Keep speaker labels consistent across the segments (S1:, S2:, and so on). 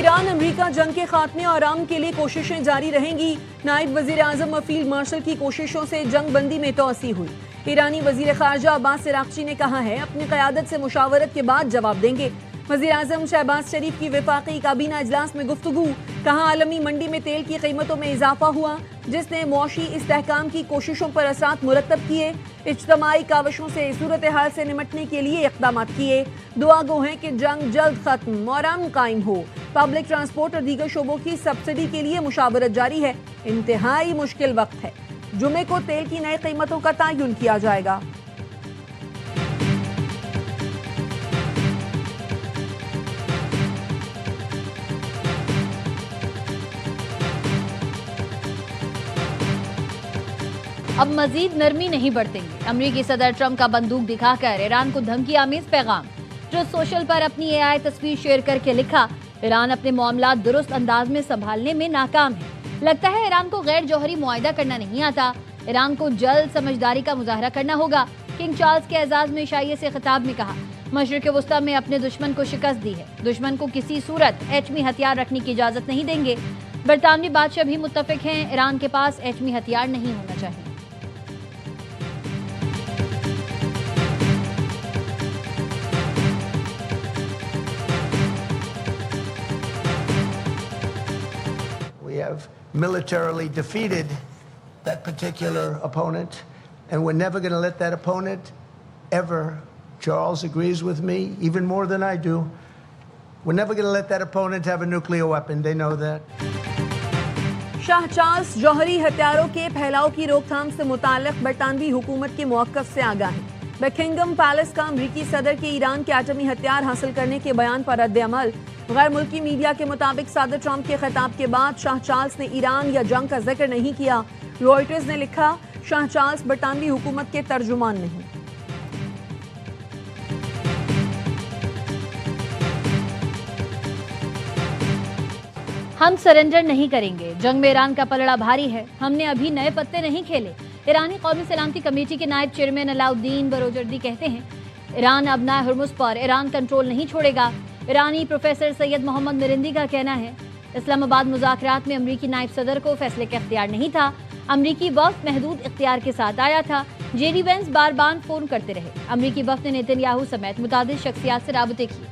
S1: Iran America जंग के खात्मे और अमन के लिए कोशिशें जारी रहेंगी। नायब वजीर आजम और फील्ड मार्शल की कोशिशों से जंग बंदी में तोसी हुई। ईरानी वजीर खारजा अब्बास अरागची ने कहा है अपनी क़यादत से मुशावरत के बाद जवाब देंगे। वजीर आजम शहबाज शरीफ की वफाकी काबीना इजलास में गुफ्तगू, कहा आलमी मंडी में तेल की कीमतों में इजाफा हुआ जिसने मुआशी इस्तेहकाम की कोशिशों पर असरात मुरतब किए। इज्तमाई काविशों से सूरत हाल से निमटने के लिए इक़दाम किए। दुआ गो हैं कि जंग जल्द खत्म और अमन कायम हो। पब्लिक ट्रांसपोर्ट और दीगर शोबों की सब्सिडी के लिए मुशावरत जारी है। इंतहाई मुश्किल वक्त है। जुमे को तेल की नई कीमतों का तयन किया जाएगा।
S2: अब मजीद नरमी नहीं बरतेंगे। अमरीकी सदर ट्रंप का बंदूक दिखाकर ईरान को धमकी आमीज पैगाम। जो सोशल पर अपनी एआई तस्वीर शेयर करके लिखा, ईरान अपने मामला दुरुस्त अंदाज में संभालने में नाकाम है। लगता है ईरान को गैर जौहरी मुआहिदा करना नहीं आता। ईरान को जल्द समझदारी का मुजाहरा करना होगा। किंग चार्ल्स के एजाज में शाइये से खिताब में कहा, मशरिक़ वस्ता में अपने दुश्मन को शिकस्त दी है। दुश्मन को किसी सूरत एटमी हथियार रखने की इजाजत नहीं देंगे। बरतानवी बादशाह भी मुत्तफिक हैं, ईरान के पास एटमी हथियार नहीं होना चाहिए।
S3: We have militarily defeated that particular opponent, and we're never going to let that opponent ever. Charles agrees with me even more than I do. We're never going to let that opponent have a nuclear weapon. They know that.
S1: शाह Charles जौहरी हथियारों के फैलाव की रोकथाम से मुताल्लिक बरतानवी हुकूमत के मौक़िफ़ से आगाह हैं। बकिंगम पैलेस का अमरीकी सदर के ईरान के एटमी हथियार हासिल करने के बयान पर रद्द-ए-अमल। गैर मुल्की मीडिया के मुताबिक सदर ट्रंप के खिताब के बाद शाह चार्ल्स ने ईरान या जंग का जिक्र नहीं किया। रॉयटर्स ने लिखा, शाह चार्ल्स बरतानवी हुकूमत के तर्जुमान नहीं।
S2: हम सरेंडर नहीं करेंगे। जंग में ईरान का पलड़ा भारी है। हमने अभी नए पत्ते नहीं खेले। ईरानी कौमी सलामती कमेटी के नायब चेयरमैन अलाउद्दीन बरोजर्दी कहते हैं, ईरान अब नाए हुर्मुज़ पर ईरान कंट्रोल नहीं छोड़ेगा। ईरानी प्रोफेसर सैयद मोहम्मद मिरिंदी का कहना है, इस्लामाबाद मुज़ाकरात में अमरीकी नायब सदर को फैसले का इख्तियार नहीं था। अमरीकी वफ़द महदूद इख्तियार के साथ आया था। जेडी वेंस बार बार फ़ोन करते रहे। अमरीकी वफ़द ने नेतन्याहू समेत मुतादिद शख्सियात से राबते किए।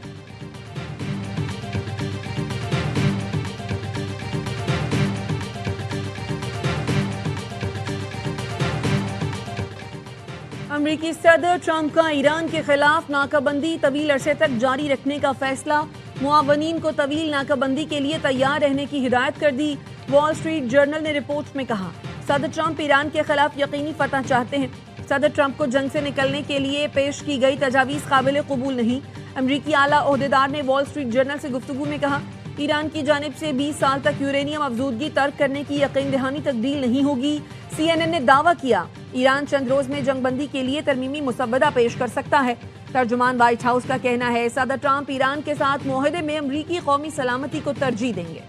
S1: अमरीकी सदर ट्रंप का ईरान के खिलाफ नाकाबंदी तवील अरसे तक जारी रखने का फैसला। मुआवनीन को तवील नाकाबंदी के लिए तैयार रहने की हिदायत कर दी। वॉल स्ट्रीट जर्नल ने रिपोर्ट में कहा, सदर ट्रंप ईरान के खिलाफ यकीनी फतह चाहते हैं। सदर ट्रंप को जंग से निकलने के लिए पेश की गई तजावीज़ काबिल कबूल नहीं। अमरीकी आला ओहदेदार ने वॉल स्ट्रीट जर्नल से गुफ्तगू में कहा, ईरान की जानिब से 20 साल तक यूरेनियम अफजूदगी तर्क करने की यकीन दहानी तक डील नहीं होगी। CNN ने दावा किया, ईरान चंद रोज में जंगबंदी के लिए तरमीमी मुसव्वदा पेश कर सकता है। तर्जुमान व्हाइट हाउस का कहना है, सदर ट्रंप ईरान के साथ मुआहदे में अमरीकी कौमी सलामती को तरजीह देंगे।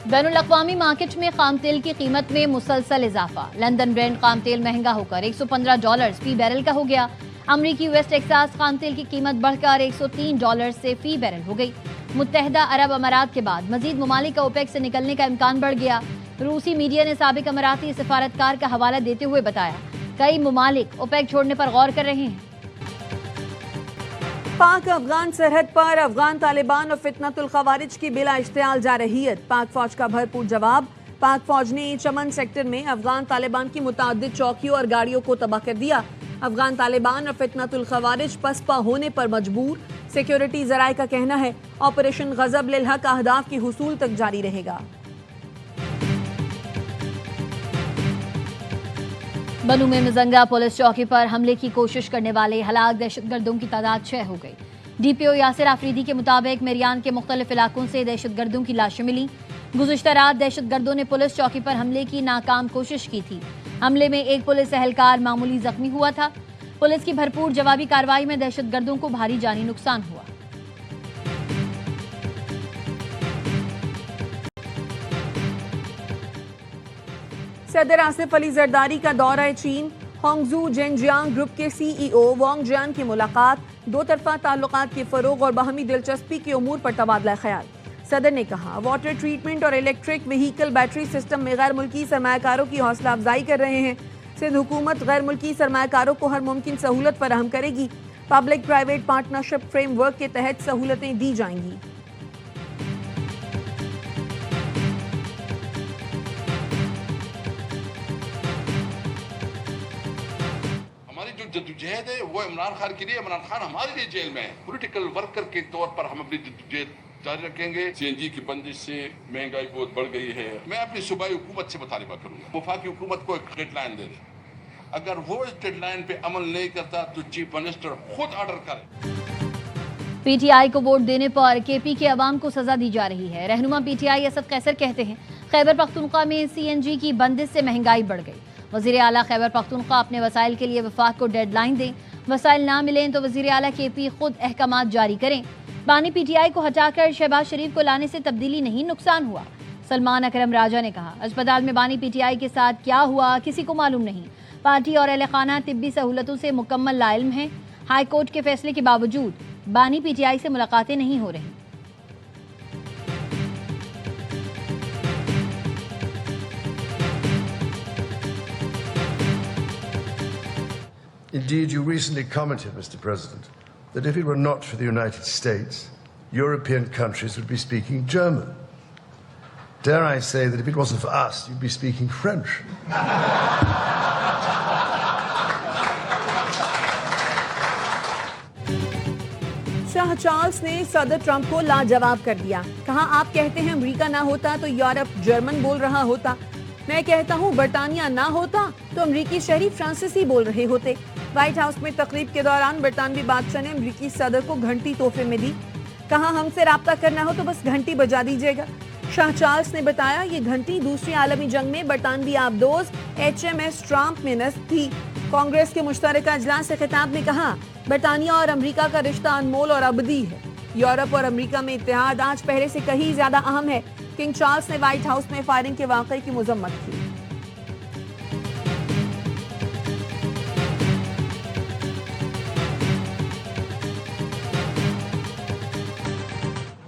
S2: बैनुल अक़वामी मार्केट में खाम तेल की कीमत में मुसलसल इजाफा। लंदन ब्रेंट खाम तेल महंगा होकर $115 फी बैरल का हो गया। अमरीकी वेस्ट टेक्सास खाम तेल की कीमत बढ़कर $103 से फी बैरल हो गई। मुत्तहदा अरब अमारात के बाद मजीद ममालिक का ओपेक से निकलने का इम्कान बढ़ गया। रूसी मीडिया ने साबिक अमाराती सफारतकार का हवाला देते हुए बताया, कई ममालिक ओपेक छोड़ने पर गौर कर रहे हैं।
S1: पाक अफगान सरहद पर अफगान तालिबान और फितनतुल खवारिज की बिला इश्तियाल जारहियत। पाक फौज का भरपूर जवाब। पाक फौज ने चमन सेक्टर में अफगान तालिबान की मुताद्दिद चौकियों और गाड़ियों को तबाह कर दिया। अफगान तालिबान और फितनतुल खवारिज पसपा होने पर मजबूर। सिक्योरिटी जराये का कहना है, ऑपरेशन गजब लिल हक अहदाफ की हुसूल तक जारी रहेगा।
S2: बनू में मजंगा पुलिस चौकी पर हमले की कोशिश करने वाले हलाक दहशतगर्दों की तादाद 6 हो गई। DPO यासिर आफरीदी के मुताबिक मेरियान के मुख्तलिफ इलाकों से दहशतगर्दों की लाशें मिली। गुज़िश्ता रात दहशतगर्दों ने पुलिस चौकी पर हमले की नाकाम कोशिश की थी। हमले में एक पुलिस एहलकार मामूली जख्मी हुआ था। पुलिस की भरपूर जवाबी कार्रवाई में दहशतगर्दों को भारी जानी नुकसान हुआ।
S1: सदर आसिफ अली जरदारी का दौरा चीन, होंगजू जेनजियांग ग्रुप के सीईओ वांग जियान की मुलाकात, दो तरफा ताल्लुकात के फरोग और बाहमी दिलचस्पी के उमूर पर तबादला ख्याल। सदर ने कहा वाटर ट्रीटमेंट और इलेक्ट्रिक व्हीकल बैटरी सिस्टम में गैर मुल्की सरमायाकारों की हौसला अफजाई कर रहे हैं। सिंध हुकूमत गैर मुल्की सरमायाकारों को हर मुमकिन सहूलत फराहम करेगी। पब्लिक प्राइवेट पार्टनरशिप फ्रेमवर्क के तहत सहूलतें दी जाएंगी।
S4: हमारी जो जद्दोजहद है वो इमरान खान के लिए, इमरान खान हमारे लिए जेल में है। पॉलिटिकल वर्कर के तौर पर हम अपनी जद्दोजहद जारी रखेंगे। सीएनजी की बंदिश से महंगाई बहुत बढ़ गई है। मैं अपनी सूबाई हुकूमत से मुतालिबा करूंगा वफाकी हुकूमत को एक डेडलाइन दे दे। अगर वो इस डेडलाइन पे अमल नहीं करता तो चीफ मिनिस्टर खुद ऑर्डर करे।
S2: पीटीआई को वोट देने पर केपी के अवाम को सजा दी जा रही है। रहनुमा पीटीआई असद कैसर कहते हैं खैबर पख्तूनख्वा में सीएनजी की बंदिश से महंगाई बढ़ गई। वजीर आला खैबर पख्तूनख्वा अपने वसाइल के लिए वफाक को डेडलाइन दें, वसाइल ना मिलें तो वजीर आला केपी खुद अहकामात जारी करें। बानी पीटीआई को हटाकर शहबाज शरीफ को लाने से तब्दीली नहीं, नुकसान हुआ। सलमान अकरम राजा ने कहा अस्पताल में बानी पीटीआई के साथ क्या हुआ किसी को मालूम नहीं। पार्टी और अहले खाना तिब्बी सहूलतों से मुकम्मल लाइल्म है। हाई कोर्ट के फैसले के बावजूद बानी पीटीआई से मुलाकातें नहीं हो रही।
S5: Indeed, you recently commented, Mr. President, that if it were not for the United States, European countries would be speaking German. Dare I say that if it wasn't for us, you'd be speaking French.
S1: Shah Charles ने सदर Trump को लाजवाब कर दिया। कहा आप कहते हैं अमेरिका ना होता तो यूरोप जर्मन बोल रहा होता। मैं कहता हूं बरतानिया ना होता तो अमरीकी शहरी फ्रांसीसी बोल रहे होते। व्हाइट हाउस में तकरीब के दौरान बरतानवी बादशाह ने अमरीकी सदर को घंटी तोहफे में दी। कहा हमसे राब्ता करना हो तो बस घंटी बजा दीजिएगा। शाह चार्ल्स ने बताया ये घंटी दूसरी आलमी जंग में बरतानवी आबदोज HMS ट्रंप में नस्ब थी। कांग्रेस के मुश्तरका इजलास से खिताब में कहा बरतानिया और अमरीका का रिश्ता अनमोल और अबदी है। यूरोप और अमरीका में इत्तेहाद आज पहले से कहीं ज्यादा अहम है। किंग चार्ल्स ने व्हाइट हाउस में फायरिंग के वाकये की मजम्मत की।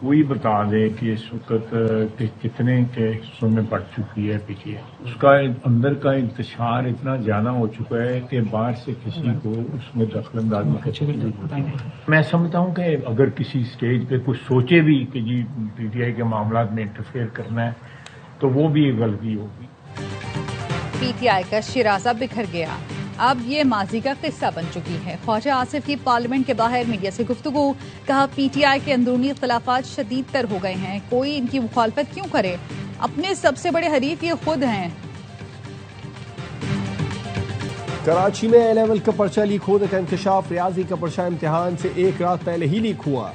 S6: वही बता दें कि इस वक्त कितने के हिस्सों में बढ़ चुकी है पीटीआई। उसका अंदर का इंतशार इतना ज्यादा हो चुका है कि बाहर से किसी को उसमें दखलंदाजी करने की जरूरत नहीं। मैं समझता हूँ कि अगर किसी स्टेज पे कुछ सोचे भी कि जी पीटीआई के मामलात में इंटरफेयर करना है तो वो भी एक गलती होगी।
S7: पीटीआई का शिराजा बिखर गया, अब ये माजी का किस्सा बन चुकी है। ख्वाजा आसिफ की पार्लियामेंट के बाहर मीडिया से गुफ्तगू, कहा पीटीआई के अंदरूनी इख्तलाफात शदीद तर हो गए हैं, कोई इनकी मुखालफत क्यों करे, अपने सबसे बड़े हरीफ ये खुद हैं।
S8: कराची में ए लेवल का पर्चा लीक होने का इंकशाफ, रियाजी का पर्चा इम्तिहान से एक रात पहले ही लीक हुआ।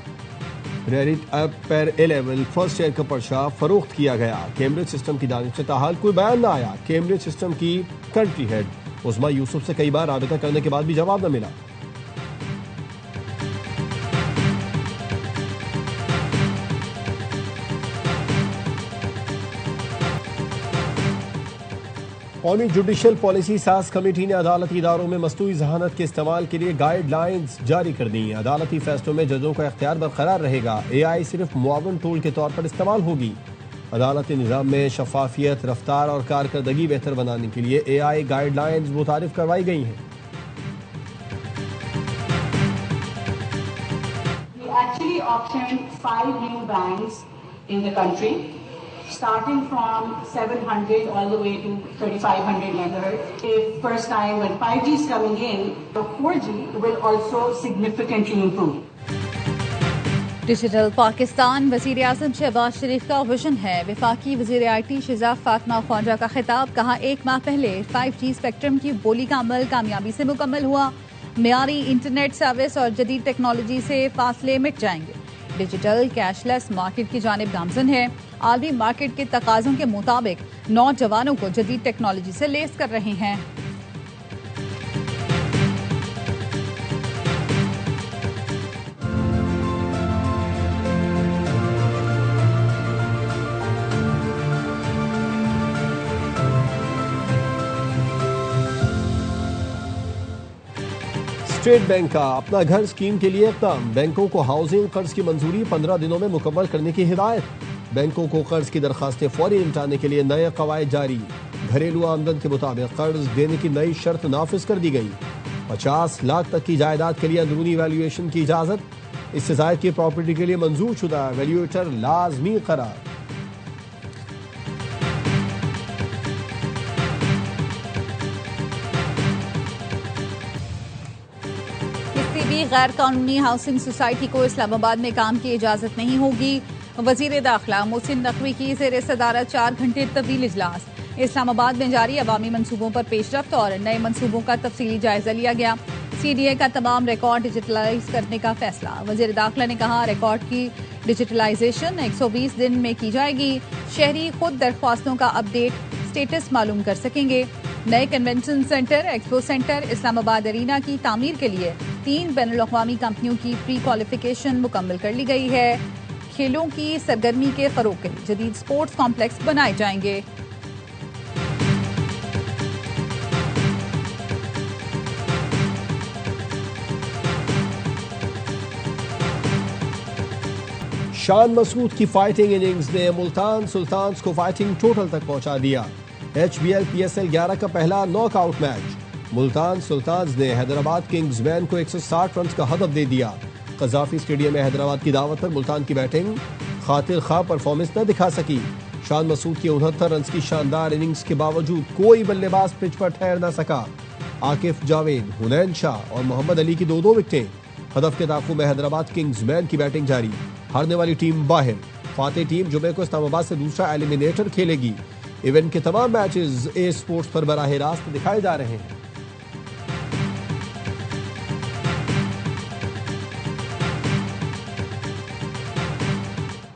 S8: रेडिट ऐप पर ए लेवल फर्स्ट ईयर का पर्चा फरोख्त किया गया। कैम्ब्रिज सिस्टम की जानिब से ताहाल कोई बयान न आया। कैम्ब्रिज सिस्टम की कंट्री हेड उस्मा यूसुफ से कई बार राबिता करने के बाद भी जवाब न मिला। कौमी जुडिशल पॉलिसी साज कमेटी ने अदालती इदारों में मस्तूई जहानत के इस्तेमाल के लिए गाइडलाइंस जारी कर दी। अदालती फैसलों में जजों का इख्तियार बरकरार रहेगा। AI सिर्फ मुआवन टूल के तौर पर इस्तेमाल होगी। अदालती निज़ाम में शफाफियत, रफ्तार और कारकर्दगी बेहतर बनाने के लिए AI गाइडलाइंस मुतारिफ करवाई गई हैं।
S9: We actually optioned 5 new banks in the country, starting from 700 all the way to 3,500 megahertz. If first time when 5G is coming in, the 4G will also significantly improve.
S7: Digital Pakistan वजीर आजम शहबाज शरीफ का vision है। वफाकी वजीर IT शिजा Fatima Khwaja का खिताब, कहा 1 माह पहले 5G स्पेक्ट्रम की बोली का अमल कामयाबी से मुकम्मल हुआ। मियारी इंटरनेट सर्विस और जदीद टेक्नोलॉजी से फासले मिट जाएंगे। डिजिटल कैशलेस मार्केट की जानिब गामजन है। आलमी मार्केट के तकाज़ों के मुताबिक नौजवानों को जदीद टेक्नोलॉजी से लेस कर रहे हैं।
S8: स्टेट बैंक का अपना घर स्कीम के लिए इक़दाम, बैंकों को हाउसिंग कर्ज की मंजूरी 15 दिनों में मुकम्मल करने की हिदायत। बैंकों को कर्ज की दरखास्तें फौरी निपटाने के लिए नए कवायद जारी। घरेलू आमदन के मुताबिक कर्ज देने की नई शर्त नाफिज कर दी गई। 50 लाख तक की जायदाद के लिए अंदरूनी वैल्यूएशन की इजाजत। इससे ज़ायद की प्रॉपर्टी के लिए मंजूर शुदा वैल्यूएटर लाजमी करार।
S7: किसी भी गैर कानूनी हाउसिंग सोसाइटी को इस्लामाबाद में काम की इजाजत नहीं होगी। वजीर दाखिला मोहसिन नकवी की ज़ेर सदारत 4 घंटे तवील इजलास। इस्लामाबाद में जारी अवामी मंसूबों पर पेशरफ्त और नए मंसूबों का तफसीली जायजा लिया गया। CDA का तमाम रिकॉर्ड डिजिटलाइज करने का फैसला। वजीर दाखिला ने कहा, रिकॉर्ड की डिजिटलाइजेशन 120 दिन में की जाएगी। शहरी खुद दरख्वास्तों का अपडेट स्टेटस मालूम कर सकेंगे। नए convention centre, expo centre, Islamabad arena की तामीर के लिए 3 बैनुल-अक़वामी कंपनियों की प्री क्वालिफिकेशन मुकम्मल कर ली गई है। खेलों की सरगर्मी के फरोग के लिए जदीद स्पोर्ट्स कॉम्प्लेक्स बनाए जाएंगे।
S8: शान मसूद की फाइटिंग इनिंग्स ने मुल्तान सुल्तान्स को फाइटिंग टोटल तक पहुंचा दिया। HBL PSL 11 का पहला नॉकआउट मैच। मुल्तान सुल्तान्स ने हैदराबाद किंग्स मैन को 160 रन का हदफ दे दिया। कज़ाफी स्टेडियम में हैदराबाद की दावत पर मुल्तान की बैटिंग खातिर खा परफॉर्मेंस न दिखा सकी। शान मसूद की 69 रन की शानदार इनिंग्स के बावजूद कोई बल्लेबाज पिच पर ठहर न सका। आकिफ जावेद, हुनैन शाह और मोहम्मद अली की 2-2 विकेटें। हदफ के ताक़ुब में हैदराबाद किंग्स मैन की बैटिंग जारी। हारने वाली टीम बाहर। फातेह टीम जुमे को इस्लामाबाद से दूसरा एलिमिनेटर खेलेगी। इवेंट के तमाम मैचेस ए स्पोर्ट्स पर बराह रास्त दिखाए जा रहे हैं।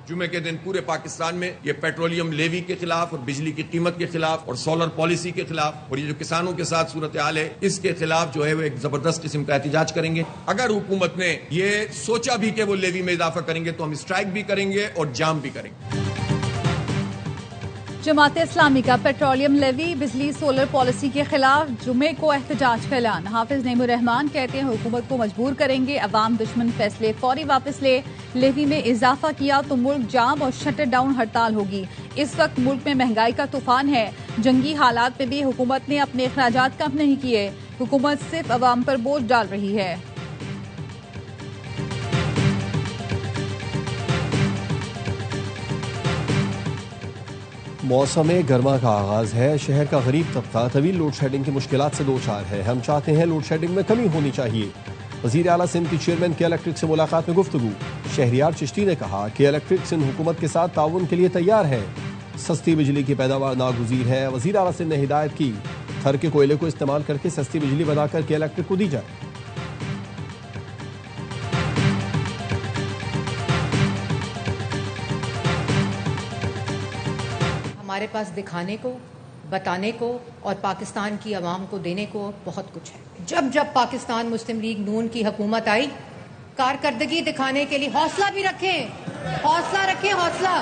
S10: जुमे के दिन पूरे पाकिस्तान में ये पेट्रोलियम लेवी के खिलाफ और बिजली की कीमत के खिलाफ और सोलर पॉलिसी के खिलाफ और ये जो किसानों के साथ सूरत हाल है इसके खिलाफ जो है वो एक जबरदस्त किस्म का एहतजाज करेंगे। अगर हुकूमत ने ये सोचा भी कि वो लेवी में इजाफा करेंगे तो हम स्ट्राइक भी करेंगे और जाम भी करेंगे।
S7: जमात इस्लामी का पेट्रोलियम लेवी, बिजली, सोलर पॉलिसी के खिलाफ जुमे को एहतजाज का ऐलान। हाफिज नईमुर रहमान कहते हैं, हुकूमत को मजबूर करेंगे, अवाम दुश्मन फैसले फौरी वापस ले। लेवी में इजाफा किया तो मुल्क जाम और शटर डाउन हड़ताल होगी। इस वक्त मुल्क में महंगाई का तूफान है। जंगी हालात में भी हुकूमत ने अपने अखराजात कम नहीं किए। हुकूमत सिर्फ अवाम पर बोझ डाल रही है।
S8: मौसम गर्मा का आगाज है। शहर का गरीब तबका तवील लोड शेडिंग की मुश्किलात से दो चार है। हम चाहते हैं लोड शेडिंग में कमी होनी चाहिए। वज़ीर आला सिंध की चेयरमैन के इलेक्ट्रिक से मुलाकात में गुफ्तगू। शहरियार चिश्ती ने कहा कि इलेक्ट्रिक सिंध हुकूमत के साथ ताउन के लिए तैयार है। सस्ती बिजली की पैदावार नागुज़ीर है। वज़ीर आला सिंध ने हिदायत की, थर के कोयले को इस्तेमाल करके सस्ती बिजली बनाकर के इलेक्ट्रिक को दी जाए।
S11: हमारे पास दिखाने को, बताने को और पाकिस्तान की आवाम को देने को बहुत कुछ है। जब जब पाकिस्तान मुस्लिम लीग नून की हुकूमत आई, कारकर्दगी दिखाने के लिए हौसला भी रखें, हौसला रखें, हौसला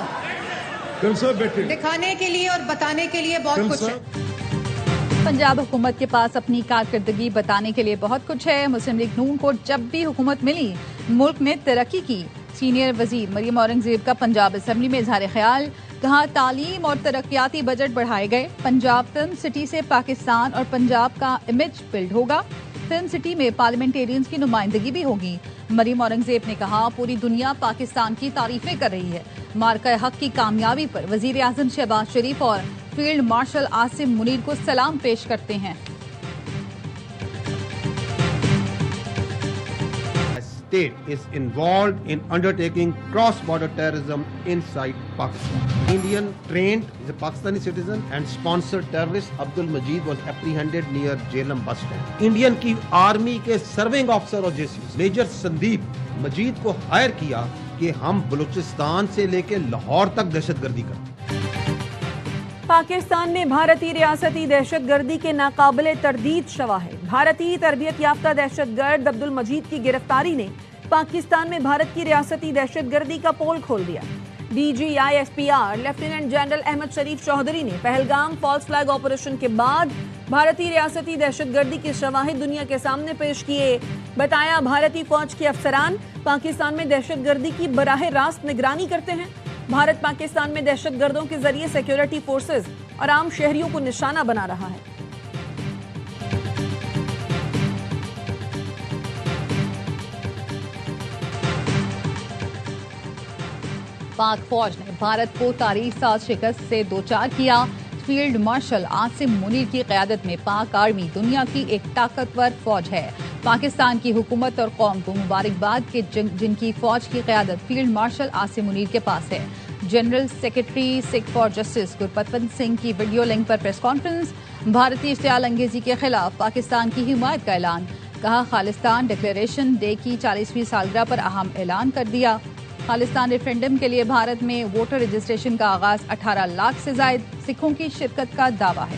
S11: दिखाने के लिए और बताने के लिए बहुत कुछ है।
S7: पंजाब हुकूमत के पास अपनी कारकर्दगी बताने के लिए बहुत कुछ है। मुस्लिम लीग नून को जब भी हुकूमत मिली, मुल्क ने तरक्की की। सीनियर वजीर मरियम औरंगजेब का पंजाब असम्बली में इजहार ख्याल। कहा, तालीम और तरक्याती बजट बढ़ाए गए। पंजाब फिल्म सिटी से पाकिस्तान और पंजाब का इमेज बिल्ड होगा। फिल्म सिटी में पार्लियामेंटेरियंस की नुमाइंदगी भी होगी। मरियम औरंगजेब ने कहा, पूरी दुनिया पाकिस्तान की तारीफें कर रही है। मार्का हक की कामयाबी पर वजीर आजम शहबाज शरीफ और फील्ड मार्शल आसिम मुनीर को सलाम पेश करते हैं।
S12: State is involved in undertaking cross-border terrorism inside Pakistan. Indian trained, is a Pakistani citizen and sponsored terrorist Abdul Majid was apprehended near Jhelum bus stand. Indian की आर्मी के सर्विंग ऑफिसर और जेसी major Sandeep मजीद को higher किया कि हम बलूचिस्तान से लेकर लाहौर तक दहशतगर्दी करते।
S1: पाकिस्तान में भारतीय रियासती दहशतगर्दी के नाकाबिले तरदीद शवाहिद। भारतीय तरबियत याफ्ता दहशतगर्द अब्दुल मजीद की गिरफ्तारी ने पाकिस्तान में भारत की रियासती दहशतगर्दी का पोल खोल दिया। DGISPR लेफ्टिनेंट जनरल अहमद शरीफ चौधरी ने पहलगाम फॉल्स फ्लैग ऑपरेशन के बाद भारतीय रियासती दहशतगर्दी के शवाहिद दुनिया के सामने पेश किए। बताया भारतीय फौज के अफसरान पाकिस्तान में दहशतगर्दी की बराह रास्त निगरानी करते हैं। भारत पाकिस्तान में दहशतगर्दों के जरिए सिक्योरिटी फोर्सेज और आम शहरियों को निशाना बना रहा है।
S7: पाक फौज ने भारत को तारीख साज शिकस्त से दोचार किया। फील्ड मार्शल आसिम मुनीर की क़यादत में पाक आर्मी दुनिया की एक ताकतवर फौज है। पाकिस्तान की हुकूमत और कौम को मुबारकबाद के जिनकी फौज की क़यादत फील्ड मार्शल आसिम मुनीर के पास है। General secretary Sikh for justice Gurpatwant Singh की वीडियो लिंक पर प्रेस कॉन्फ्रेंस। भारतीय इश्तियाल अंगेजी के खिलाफ पाकिस्तान की हिमायत का ऐलान। कहा खालिस्तान डिक्लेरेशन डे की 40वीं सालगिरह पर अहम ऐलान कर दिया। खालिस्तान रेफरेंडम के लिए भारत में वोटर रजिस्ट्रेशन का आगाज 18 लाख से जायद सिखों की शिरकत का दावा है।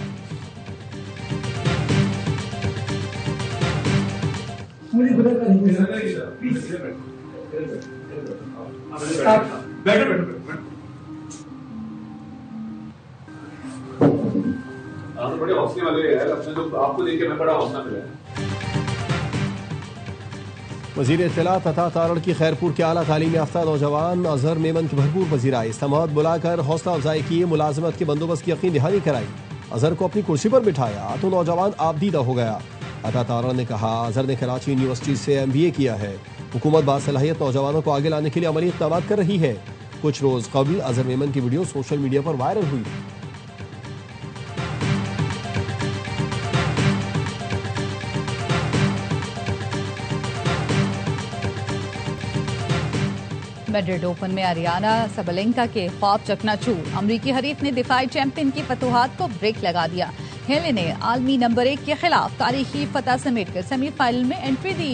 S13: बड़े हौसले वाले हैं अपने, तो आपको देख के मैं बड़ा हौसला मिला है।
S8: वज़ीर इत्तला तथा तारड़ की खैरपुर के आला तालीम याफ्ता नौजवान अजहर मेमन की भरपूर पजीराई। इस्लामाबाद बुलाकर हौसला अफजाई की, मुलाजमत के बंदोबस्त की यकीन दहानी कराई। अजहर को अपनी कुर्सी पर बिठाया तो नौजवान आबदीदा हो गया। अता तारड़ ने कहा अजहर ने कराची यूनिवर्सिटी से MBA किया है। हुकूमत बासलाहियत नौजवानों को आगे लाने के लिए अमली इक़दाम कर रही है। कुछ रोज कबल अजहर मेमन की वीडियो सोशल मीडिया पर वायरल हुई।
S7: मैड्रिड ओपन में अरियाना सबलेंका के ख्वाब चकनाचूर। अमरीकी हरीफ ने दिफाई चैंपियन की फतूहात को ब्रेक लगा दिया। हेले ने आलमी नंबर 1 के खिलाफ तारीखी फतह समेटकर सेमीफाइनल में एंट्री दी।